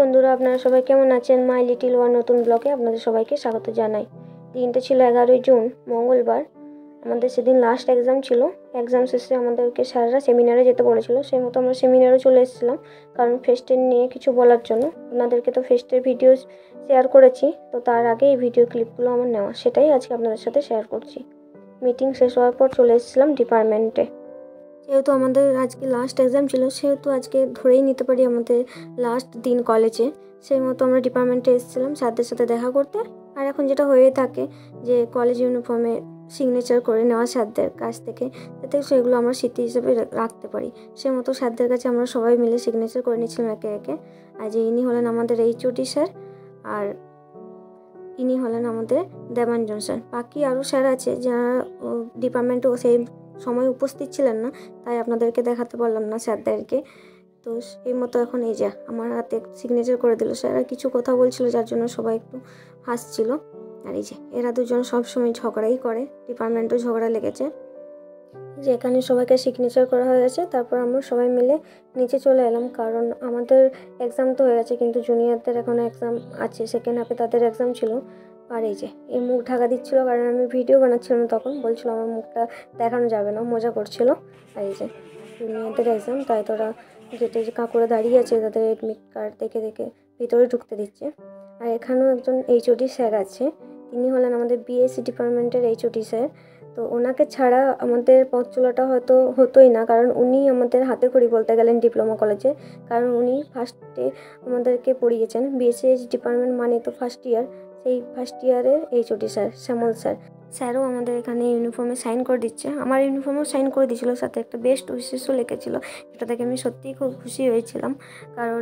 বন্ধুরা, আপনারা সবাই কেমন আছেন? মাই লিটিল ওয়ান নতুন ব্লগে আপনাদের সবাইকে স্বাগত জানাই। দিনটা ছিল 11ই জুন, মঙ্গলবার। আমাদের সেদিন লাস্ট এক্সাম ছিল। এক্সাম শেষে আমাদেরকে স্যাররা সেমিনারে যেতে বলেছিল, সেই মতো আমরা সেমিনারে চলে এসেছিলাম, কারণ ফেস্টের নিয়ে কিছু বলার জন্য। আপনাদেরকে তো ফেস্টের ভিডিও শেয়ার করেছি, তো তার আগে এই ভিডিও ক্লিপগুলো আমার নেওয়া, সেটাই আজকে আপনাদের সাথে শেয়ার করছি। মিটিং শেষ হওয়ার পর চলে এসেছিলাম ডিপার্টমেন্টে। যেহেতু আমাদের আজকে লাস্ট এক্সাম ছিল, সেহেতু আজকে ধরেই নিতে পারি আমাদের লাস্ট দিন কলেজে। সেই মতো আমরা ডিপার্টমেন্টে এসেছিলাম স্যারদের সাথে দেখা করতে। আর এখন যেটা হয়ে থাকে যে কলেজ ইউনিফর্মে সিগনেচার করে নেওয়া স্যারদের কাছ থেকে, যাতে সেগুলো আমরা স্মৃতি হিসেবে রাখতে পারি। সেই মতো স্যারদের কাছে আমরা সবাই মিলে সিগনেচার করে নিচ্ছিলাম একে একে। আর যে ইনি হলেন আমাদের এইচওডি স্যার, আর ইনি হলেন আমাদের দেবাঞ্জন স্যার। বাকি আরও স্যার আছে যারা ডিপার্টমেন্টেও সেই সময় উপস্থিত ছিলেন না, তাই আপনাদেরকে দেখাতে পারলাম না স্যারদেরকে। তো এই মতো এখন এই যে আমার হাতে সিগনেচার করে দিল স্যার। আর কিছু কথা বলছিল, যার জন্য সবাই একটু হাসছিল। আর এই যে এরা দুজন সবসময় ঝগড়াই করে, ডিপার্টমেন্টেও ঝগড়া লেগেছে। যে এখানে সবাইকে সিগনেচার করা হয়ে গেছে, তারপর আমরা সবাই মিলে নিচে চলে এলাম, কারণ আমাদের এক্সাম তো হয়ে গেছে, কিন্তু জুনিয়রদের এখনও এক্সাম আছে, সেকেন্ড হাফে তাদের এক্সাম ছিল। আর এই যে এই মুখ ঢাকা দিচ্ছিল, কারণ আমি ভিডিও বানাচ্ছিলাম তখন, বলছিল আমার মুখটা দেখানো যাবে না, মজা করছিল। আর এই যে জুনিয়রদের এক্সাম, তাই তোরা গেটে যে কাকুরা দাঁড়িয়ে আছে তাদের এডমিট কার্ড দেখে দেখে ভিতরে ঢুকতে দিচ্ছে। আর এখানেও একজন এইচওডি স্যার আছে, তিনি হলেন আমাদের বিএসসি ডিপার্টমেন্টের এইচওডি স্যার। তো ওনাকে ছাড়া আমাদের পথ চলাটা হয়তো হতোই না, কারণ উনি আমাদের হাতে খড়ি বলতে গেলেন ডিপ্লোমা কলেজে, কারণ উনি ফার্স্টে আমাদেরকে পড়িয়েছেন। বিএসসি ডিপার্টমেন্ট মানে তো ফার্স্ট ইয়ার, সেই ফার্স্ট ইয়ারের এইচওডি স্যার শ্যামল স্যার। স্যারও আমাদের এখানে ইউনিফর্মে সাইন করে দিচ্ছে, আমার ইউনিফর্মেও সাইন করে দিয়েছিল, সাথে একটা বেস্ট উইশেসও লিখেছিল। এটা থেকে আমি সত্যিই খুব খুশি হয়েছিলাম, কারণ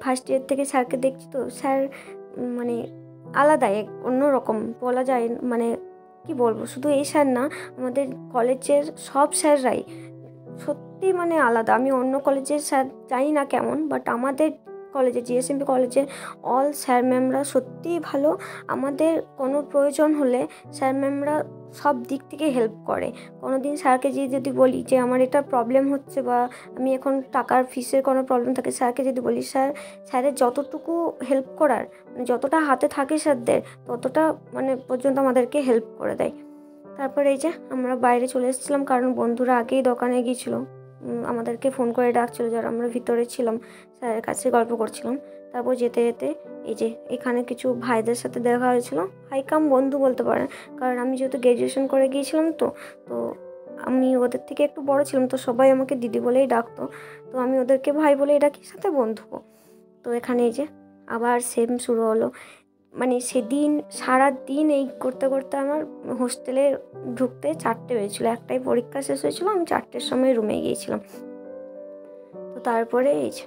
ফার্স্ট ইয়ার থেকে স্যারকে দেখছি তো স্যার মানে আলাদাই, অন্যরকম বলা যায়। মানে কি বলবো, শুধু এই স্যার না, আমাদের কলেজের সব স্যাররাই সত্যি মানে আলাদা। আমি অন্য কলেজের স্যার জানি না কেমন, বাট আমাদের কলেজে জিএসএমপি কলেজের অল স্যার ম্যামরা সত্যিই ভালো। আমাদের কোনো প্রয়োজন হলে স্যার ম্যামরা সব দিক থেকে হেল্প করে। কোনো দিন স্যারকে যদি বলি যে আমার এটা প্রবলেম হচ্ছে, বা আমি এখন টাকার ফিসের কোনো প্রবলেম থাকে, স্যারকে যদি বলি, স্যারের যতটুকু হেল্প করার, মানে যতটা হাতে থাকে স্যারদের, ততটা মানে পর্যন্ত আমাদেরকে হেল্প করে দেয়। তারপরে এই যে আমরা বাইরে চলে এসেছিলাম, কারণ বন্ধুরা আগেই দোকানে গিয়েছিল, আমাদেরকে ফোন করে ডাকছিল, যারা আমরা ভিতরে ছিলাম স্যারের কাছে গল্প করছিলাম। তারপর যেতে যেতে এই যে এখানে কিছু ভাইদের সাথে দেখা হয়েছিল, ভাই কাম বন্ধু বলতে পারেন, কারণ আমি যেহেতু গ্র্যাজুয়েশন করে গিয়েছিলাম, তো আমি ওদের থেকে একটু বড় ছিলাম, তো সবাই আমাকে দিদি বলেই ডাকতো, তো আমি ওদেরকে ভাই বলেই ডাকি, সাথে বন্ধু। তো এখানে এই যে আবার সেম শুরু হলো। মানে সেদিন সারা দিন এই করতে করতে আমার হোস্টেলে ঢুকতে 4টে হয়েছিল, একটাই পরীক্ষা শেষ হয়েছিল, আমি 4টের সময় রুমে গিয়েছিলাম। তো তারপরে এই যে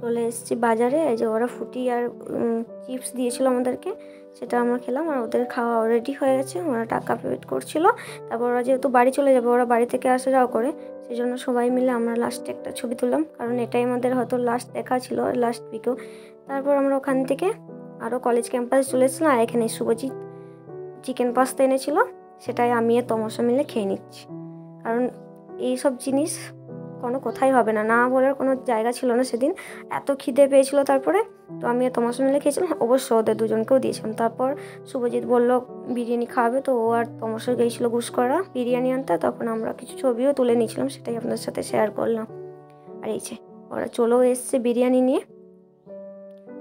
চলে এসেছি বাজারে। এই যে ওরা ফুটি আর চিপস দিয়েছিল আমাদেরকে, সেটা আমরা খেলাম। আর ওদের খাওয়া অলরেডি হয়ে গেছে, ওরা টাকা পেমেন্ট করছিল। তারপর ওরা যেহেতু বাড়ি চলে যাবে, ওরা বাড়ি থেকে আসা যাওয়া করে, সেই জন্য সবাই মিলে আমরা লাস্টে একটা ছবি তুললাম, কারণ এটাই আমাদের হয়তো লাস্ট দেখা ছিল লাস্ট উইকেও। তারপর আমরা ওখান থেকে আরও কলেজ ক্যাম্পাসে চলে এসেছিলাম। আর এখানে শুভজিৎ চিকেন পাস্তা এনেছিল, সেটাই আমি আর তমসা মিলে খেয়ে নিচ্ছি, কারণ এইসব জিনিস কোনো কথাই হবে না, না বলার কোনো জায়গা ছিল না সেদিন, এত খিদে পেয়েছিল। তারপরে তো আমি আর তমসা মিলে খেয়েছিলাম, অবশ্য ওদের দুজনকেও দিয়েছিলাম। তারপর শুভজিৎ বলল বিরিয়ানি খাওয়াবে, তো ও আর তমসা গিয়েছিল গুসকরা বিরিয়ানি আনতে, তখন আমরা কিছু ছবিও তুলে নিয়েছিলাম, সেটাই আপনাদের সাথে শেয়ার করলাম। আর এই যে ওরা চলেও এসছে বিরিয়ানি নিয়ে।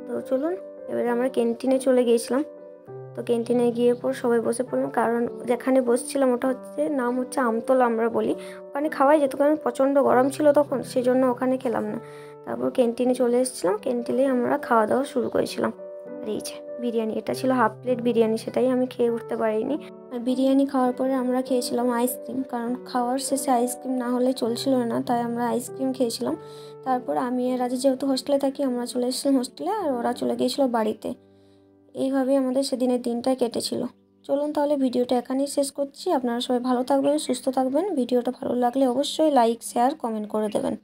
তো চলুন এবারে আমরা ক্যান্টিনে চলে গিয়েছিলাম। তো ক্যান্টিনে গিয়ে পর সবাই বসে পড়লাম, কারণ যেখানে বসছিলাম ওটা নাম হচ্ছে আমতলা আমরা বলি, ওখানে খাওয়াই যেত, কারণ প্রচণ্ড গরম ছিল তখন, সেই জন্য ওখানে খেলাম না। তারপর ক্যান্টিনে চলে এসেছিলাম, ক্যান্টিনে আমরা খাওয়া দাওয়া শুরু করেছিলাম। আর এই যে বিরিয়ানি, এটা ছিল হাফ প্লেট বিরিয়ানি, সেটাই আমি খেয়ে উঠতে পারিনি। আর বিরিয়ানি খাওয়ার পরে আমরা খেয়েছিলাম আইসক্রিম, কারণ খাওয়ার শেষে আইসক্রিম না হলে চলছিল না, তাই আমরা আইসক্রিম খেয়েছিলাম। তারপর আমি আর রাজা যেহেতু হোস্টেলে থাকি, আমরা চলে এসেছিলাম হোস্টেলে, আর ওরা চলে গিয়েছিলো বাড়িতে। এইভাবেই আমাদের সেদিনের দিনটা কেটেছিল। চলুন তাহলে ভিডিওটা এখানেই শেষ করছি। আপনারা সবাই ভালো থাকবেন, সুস্থ থাকবেন। ভিডিওটা ভালো লাগলে অবশ্যই লাইক, শেয়ার, কমেন্ট করে দেবেন।